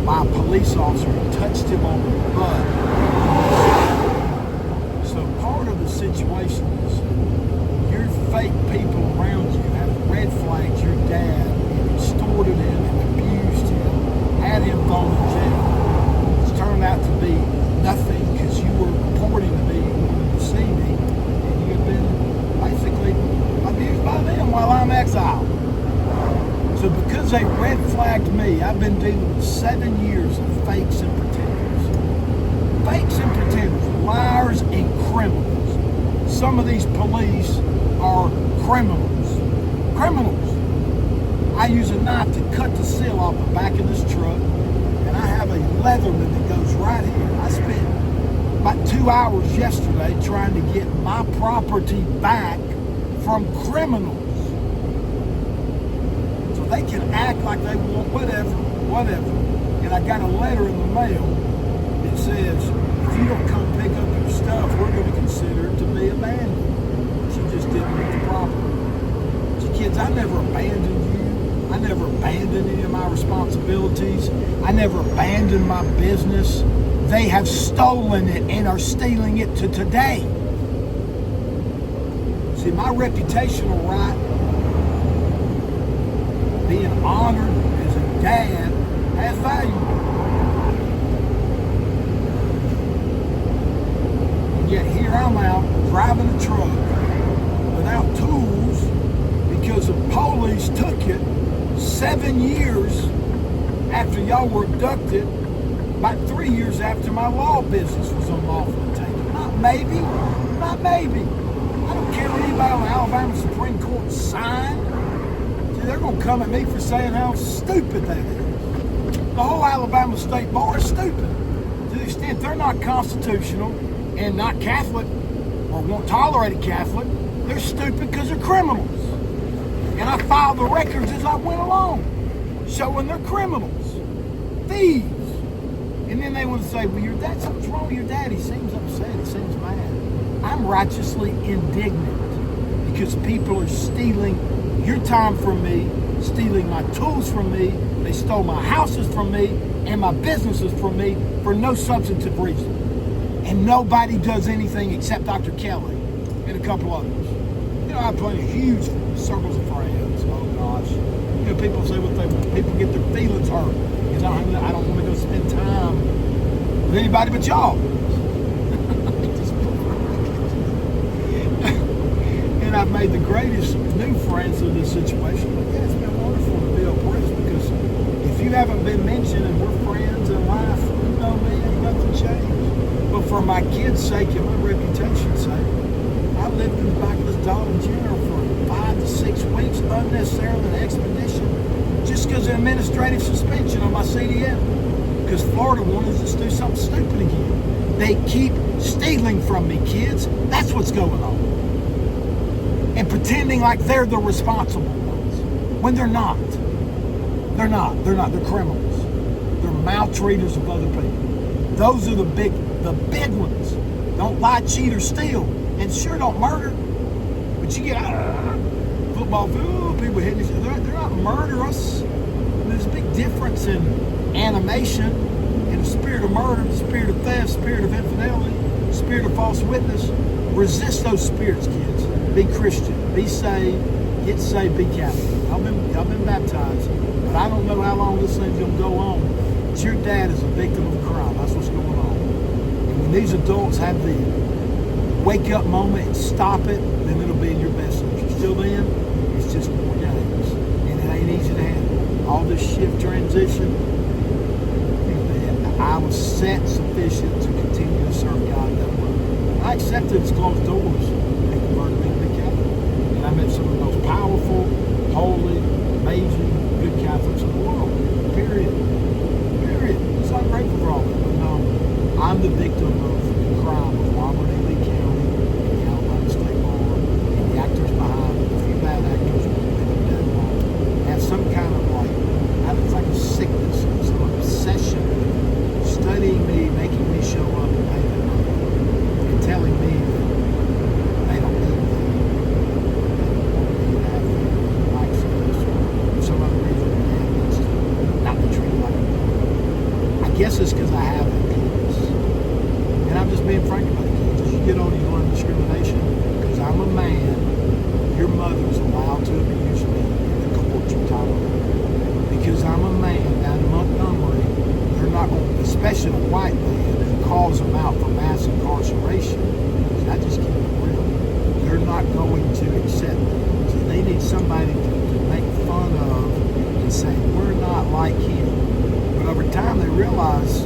by a police officer who touched him on the butt. So part of the situation is your fake people around you have red flagged your dad and extorted him and abused him, had him thrown in jail. It's turned out to be nothing because you were reporting to me, wanting to see me, and you've been basically abused by them while I'm exiled. So because they red flagged me, I've been dealing with 7 years of fakes and pretenders. Fakes and pretenders, liars and criminals. Some of these police are criminals. Criminals. I use a knife to cut the seal off the back of this truck, and I have a Leatherman that goes right here. I spent about 2 hours yesterday trying to get my property back from criminals. So they can act like they want whatever. And I got a letter in the mail that says, if you don't come pick up your stuff, we're going to consider it to be abandoned. She just didn't meet the property. So kids, I never abandoned you. I never abandoned any of my responsibilities. I never abandoned my business. They have stolen it and are stealing it to today. See, my reputational right, being honored as a dad, has value. And yet here I'm out driving a truck without tools because the police took it 7 years after y'all were abducted, about 3 years after my law business was unlawfully taken. Not maybe. I don't care what anybody on the Alabama Supreme Court signed. See, they're going to come at me for saying how stupid that is. The whole Alabama State Bar is stupid. To the extent they're not constitutional and not Catholic or won't tolerate a Catholic, they're stupid because they're criminals. And I filed the records as I went along, showing they're criminals, thieves. And then they want to say, well, your dad, something's wrong with your dad. He seems upset. He seems mad. I'm righteously indignant because people are stealing your time from me, stealing my tools from me. They stole my houses from me and my businesses from me for no substantive reason. And nobody does anything except Dr. Kelly and a couple others. You know, I have plenty of huge circles of friends. Oh gosh. You know, people say what they want. People get their feelings hurt because I don't want to go spend time with anybody but y'all. And I've made the greatest new friends in this situation. But yeah, it's been wonderful to be oppressed because if you haven't been mentioned and we're friends in life, you know me, ain't nothing changed. But for my kids' sake and my reputation's sake, I lived in the back of this Dollar General for 5 to 6 weeks, unnecessarily an expedition, just because of administrative suspension on my CDL. Because Florida wanted us to do something stupid again. They keep stealing from me, kids. That's what's going on. And pretending like they're the responsible ones, when they're not. They're not. They're criminals. They're maltreaters of other people. Those are the big ones. Don't lie, cheat, or steal. And sure, don't murder. But you get football field, people hitting each other. They're not murderous. There's a big difference in animation and the spirit of murder, the spirit of theft, spirit of infidelity, spirit of false witness. Resist those spirits, kids. Be Christian. Be saved. Get saved. Be Catholic. Y'all been baptized. But I don't know how long this thing's going to go on. But your dad is a victim of a crime. That's what's going on. And when these adults have the wake up moment and stop it, then it'll be in your best interest. Till then, it's just more games. And it ain't easy to handle. All this shift transition, I was set sufficient to continue to serve God that way. I accepted its closed doors and converted me to be Catholic. And I met some of the most powerful, holy, amazing, good Catholics in the world. Period. So I'm grateful for all that. But no, I'm the victim of the crime of Robert E. Lee County and the Alabama State Bar and the actors behind it, a few bad actors who been dead long, have some kind of it's like a sickness, some obsession with studying me, making me show up and pay them money, and telling me that they don't need me, they don't have like some other reason they have needs to not be treated like a guess it's because I haven't kids. And I'm just being frank about it. As you get older, you learn discrimination. Because I'm a man, your mother's allowed to abuse me in the court you tolerate. Because I'm a man down in Montgomery, they're not going to, especially a white man who calls them out for mass incarceration. I just keep it real. They're not going to accept it. So they need somebody to make fun of and say, we're not like him. But over time they realize